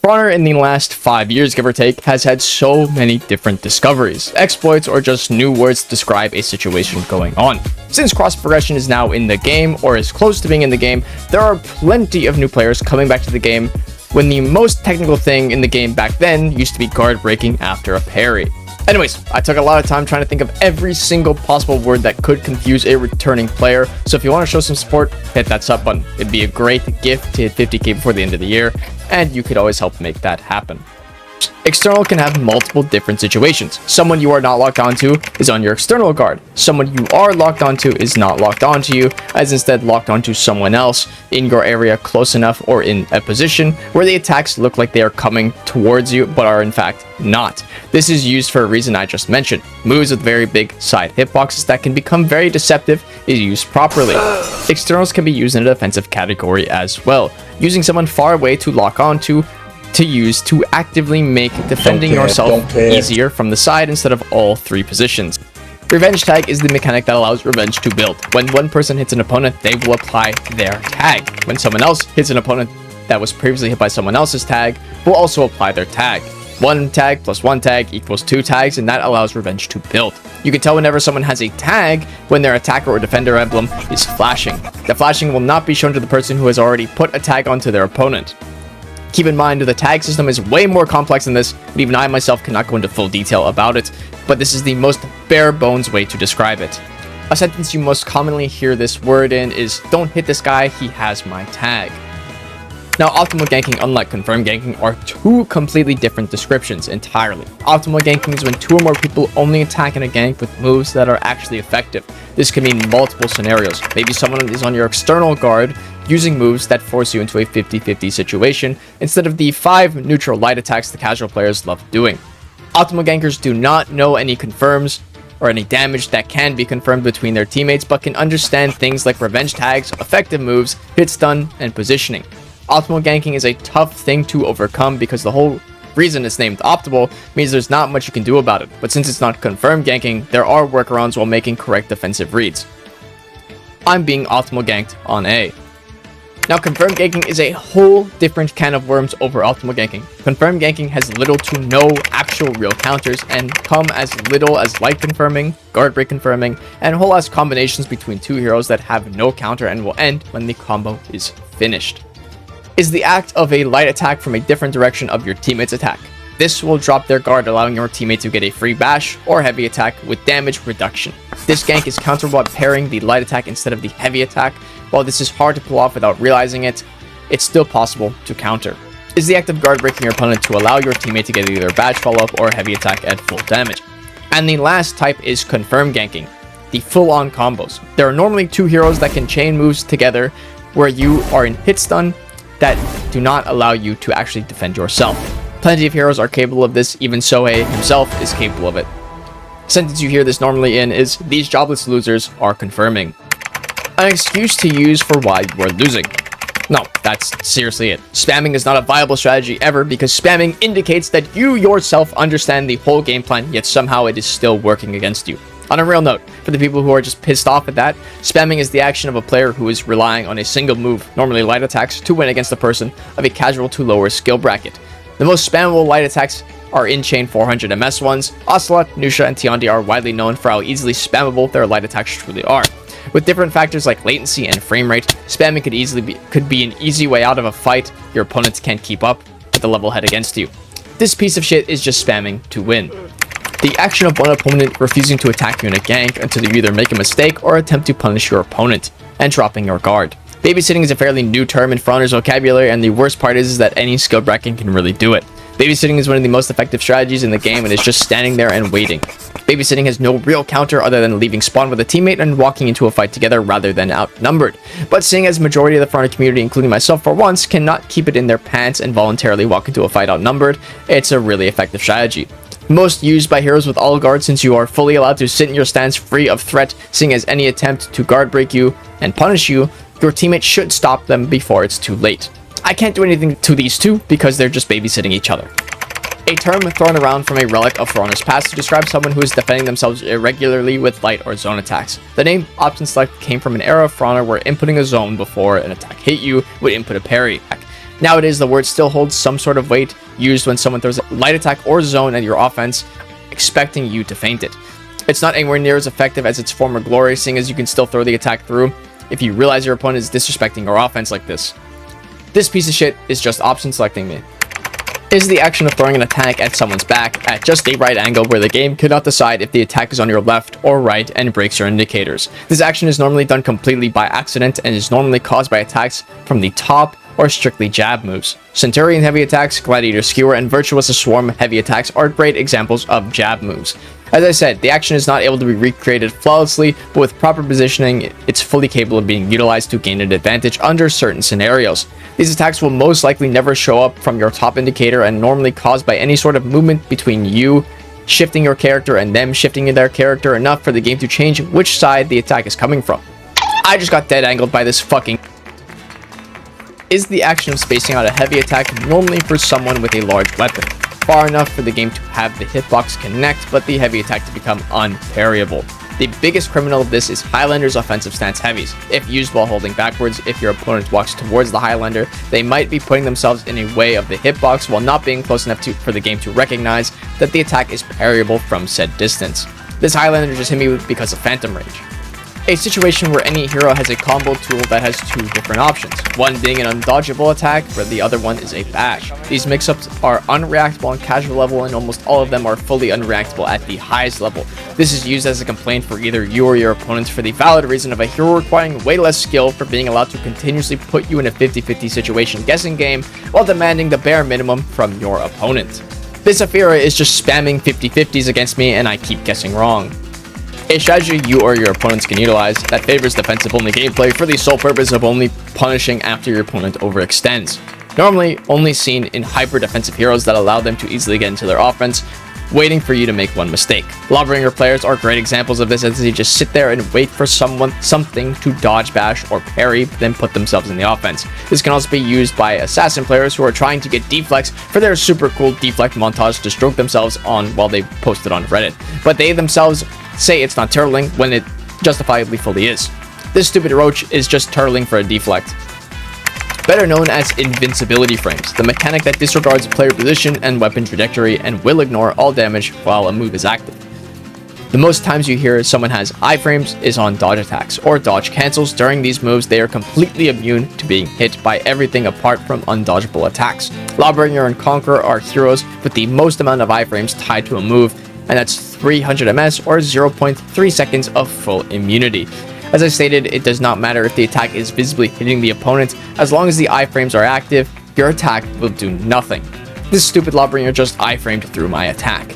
For Honor in the last 5 years, give or take, has had so many different discoveries, exploits, or just new words to describe a situation going on. Since cross progression is now in the game, or is close to being in the game, there are plenty of new players coming back to the game when the most technical thing in the game back then used to be guard breaking after a parry. Anyways, I took a lot of time trying to think of every single possible word that could confuse a returning player, so if you want to show some support, hit that sub button. It'd be a great gift to hit 50k before the end of the year, and you could always help make that happen. External can have multiple different situations. Someone you are not locked onto is on your external guard. Someone you are locked onto is not locked onto you, as instead locked onto someone else in your area close enough or in a position where the attacks look like they are coming towards you but are in fact not. This is used for a reason I just mentioned. Moves with very big side hitboxes that can become very deceptive is used properly. Externals can be used in a defensive category as well, using someone far away to lock onto to use to actively make defending yourself easier from the side instead of all three positions. Revenge tag is the mechanic that allows revenge to build. When one person hits an opponent, they will apply their tag. When someone else hits an opponent that was previously hit by someone else's tag, will also apply their tag. 1 tag plus 1 tag equals 2 tags, and that allows revenge to build. You can tell whenever someone has a tag when their attacker or defender emblem is flashing. The flashing will not be shown to the person who has already put a tag onto their opponent. Keep in mind, the tag system is way more complex than this, and even I myself cannot go into full detail about it, but this is the most bare bones way to describe it. A sentence you most commonly hear this word in is, "Don't hit this guy, he has my tag." Now, optimal ganking, unlike confirmed ganking, are two completely different descriptions entirely. Optimal ganking is when 2 or more people only attack in a gank with moves that are actually effective. This can mean multiple scenarios. Maybe someone is on your external guard using moves that force you into a 50-50 situation instead of the 5 neutral light attacks the casual players love doing. Optimal gankers do not know any confirms or any damage that can be confirmed between their teammates, but can understand things like revenge tags, effective moves, hit stun, and positioning. Optimal ganking is a tough thing to overcome because the whole reason it's named optimal means there's not much you can do about it, but since it's not confirmed ganking, there are workarounds while making correct defensive reads. I'm being optimal ganked on A. Now, confirmed ganking is a whole different can of worms over optimal ganking. Confirmed ganking has little to no actual real counters and come as little as light confirming, guard break confirming, and whole ass combinations between 2 heroes that have no counter and will end when the combo is finished. Is the act of a light attack from a different direction of your teammate's attack. This will drop their guard, allowing your teammate to get a free bash or heavy attack with damage reduction. This gank is counterable by pairing the light attack instead of the heavy attack. While this is hard to pull off without realizing it, it's still possible to counter. Is the act of guard breaking your opponent to allow your teammate to get either a bash follow-up or a heavy attack at full damage. And the last type is confirmed ganking, the full-on combos. There are normally 2 heroes that can chain moves together where you are in hit stun that do not allow you to actually defend yourself. Plenty of heroes are capable of this, even Sohei himself is capable of it. The sentence you hear this normally in is, "These jobless losers are confirming." An excuse to use for why you are losing. No, that's seriously it. Spamming is not a viable strategy ever because spamming indicates that you yourself understand the whole game plan, yet somehow it is still working against you. On a real note, for the people who are just pissed off at that, spamming is the action of a player who is relying on a single move, normally light attacks, to win against a person of a casual to lower skill bracket. The most spammable light attacks are in-chain 400 MS ones. Ocelot, Nusha, and Tiandi are widely known for how easily spammable their light attacks truly are. With different factors like latency and frame rate, spamming could be an easy way out of a fight your opponents can't keep up with the level head against you. This piece of shit is just spamming to win. The action of one opponent refusing to attack you in a gank until you either make a mistake or attempt to punish your opponent, and dropping your guard. Babysitting is a fairly new term in For Honor's vocabulary, and the worst part is that any skill bracket can really do it. Babysitting is one of the most effective strategies in the game and is just standing there and waiting. Babysitting has no real counter other than leaving spawn with a teammate and walking into a fight together rather than outnumbered. But seeing as majority of the For Honor community, including myself for once, cannot keep it in their pants and voluntarily walk into a fight outnumbered, it's a really effective strategy. Most used by heroes with all guard since you are fully allowed to sit in your stance free of threat, seeing as any attempt to guard break you and punish you, your teammate should stop them before it's too late. I can't do anything to these two because they're just babysitting each other. A term thrown around from a relic of For Honor's past to describe someone who is defending themselves irregularly with light or zone attacks. The name Option Select came from an era of For Honor where inputting a zone before an attack hit you would input a parry attack. Nowadays, the word still holds some sort of weight used when someone throws a light attack or zone at your offense, expecting you to feint it. It's not anywhere near as effective as its former glory, seeing as you can still throw the attack through if you realize your opponent is disrespecting your offense like this. This piece of shit is just option selecting me. Is the action of throwing an attack at someone's back at just a right angle where the game cannot decide if the attack is on your left or right and breaks your indicators. This action is normally done completely by accident and is normally caused by attacks from the top or strictly jab moves. Centurion heavy attacks, Gladiator Skewer, and Virtuous Swarm heavy attacks are great examples of jab moves. As I said, the action is not able to be recreated flawlessly, but with proper positioning, it's fully capable of being utilized to gain an advantage under certain scenarios. These attacks will most likely never show up from your top indicator and normally caused by any sort of movement between you shifting your character and them shifting their character enough for the game to change which side the attack is coming from. I just got dead angled by this fucking... Is the action of spacing out a heavy attack normally for someone with a large weapon, far enough for the game to have the hitbox connect but the heavy attack to become unparryable. The biggest criminal of this is Highlander's offensive stance heavies. If used while holding backwards, if your opponent walks towards the Highlander, they might be putting themselves in a way of the hitbox while not being close enough for the game to recognize that the attack is parryable from said distance. This Highlander just hit me because of Phantom Rage. A situation where any hero has a combo tool that has two different options, one being an undodgeable attack where the other one is a bash. These mix-ups are unreactable on casual level and almost all of them are fully unreactable at the highest level. This is used as a complaint for either you or your opponents for the valid reason of a hero requiring way less skill for being allowed to continuously put you in a 50-50 situation guessing game while demanding the bare minimum from your opponent. This Aphira is just spamming 50-50s against me and I keep guessing wrong. A strategy you or your opponents can utilize that favors defensive-only gameplay for the sole purpose of only punishing after your opponent overextends. Normally only seen in hyper-defensive heroes that allow them to easily get into their offense, waiting for you to make one mistake. Lawbringer players are great examples of this as they just sit there and wait for something to dodge, bash, or parry, then put themselves in the offense. This can also be used by assassin players who are trying to get deflects for their super cool deflect montage to stroke themselves on while they post it on Reddit, but they themselves say it's not turtling when it justifiably fully is. This stupid roach is just turtling for a deflect. Better known as invincibility frames, the mechanic that disregards player position and weapon trajectory and will ignore all damage while a move is active. The most times you hear someone has iframes is on dodge attacks or dodge cancels. During these moves, they are completely immune to being hit by everything apart from undodgeable attacks. Lawbringer and Conqueror are heroes with the most amount of iframes tied to a move, and that's 300 ms or 0.3 seconds of full immunity. As I stated, it does not matter if the attack is visibly hitting the opponent, as long as the iframes are active, your attack will do nothing. This stupid Lawbringer just iframed through my attack.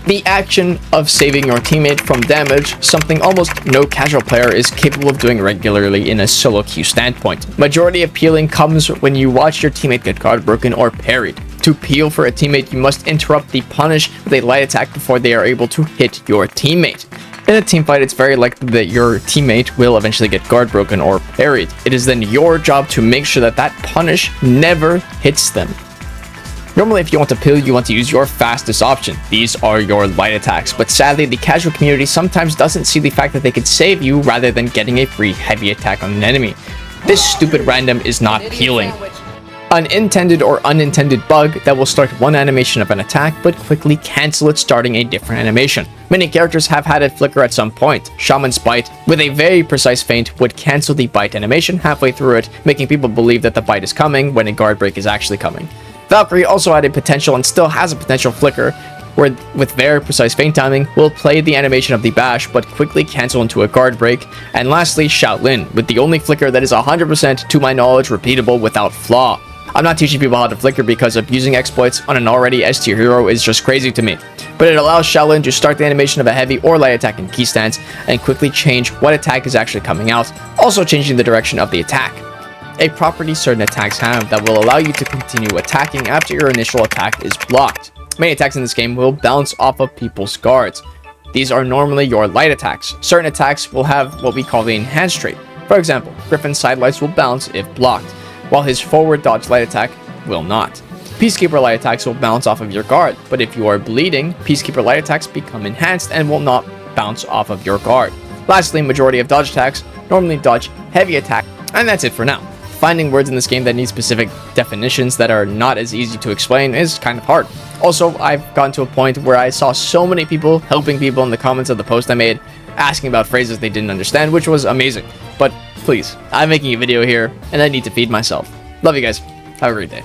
The action of saving your teammate from damage, something almost no casual player is capable of doing regularly in a solo queue standpoint. Majority of peeling comes when you watch your teammate get guard broken or parried. To peel for a teammate, you must interrupt the punish with a light attack before they are able to hit your teammate. In a teamfight, it's very likely that your teammate will eventually get guard broken or parried. It is then your job to make sure that that punish never hits them. Normally, if you want to peel, you want to use your fastest option. These are your light attacks, but sadly, the casual community sometimes doesn't see the fact that they could save you rather than getting a free heavy attack on an enemy. This stupid random is not peeling. An intended or unintended bug that will start one animation of an attack but quickly cancel it starting a different animation. Many characters have had it flicker at some point. Shaman's Bite, with a very precise feint, would cancel the bite animation halfway through it, making people believe that the bite is coming when a guard break is actually coming. Valkyrie also had a potential and still has a potential flicker, where with very precise feint timing, will play the animation of the bash but quickly cancel into a guard break. And lastly, Shaolin, with the only flicker that is 100% to my knowledge repeatable without flaw. I'm not teaching people how to flicker because abusing exploits on an already S tier hero is just crazy to me, but it allows Shaolin to start the animation of a heavy or light attack in key stance and quickly change what attack is actually coming out, also changing the direction of the attack. A property certain attacks have that will allow you to continue attacking after your initial attack is blocked. Many attacks in this game will bounce off of people's guards. These are normally your light attacks. Certain attacks will have what we call the enhanced trait. For example, Griffin's sidelights will bounce if blocked, while his forward dodge light attack will not. Peacekeeper light attacks will bounce off of your guard, but if you are bleeding, Peacekeeper light attacks become enhanced and will not bounce off of your guard. Lastly, majority of dodge attacks normally dodge heavy attack, and that's it for now. finding words in this game that need specific definitions that are not as easy to explain is kind of hard. Also, I've gotten to a point where I saw so many people helping people in the comments of the post I made, asking about phrases they didn't understand, which was amazing. But please, I'm making a video here, and I need to feed myself. Love you guys. Have a great day.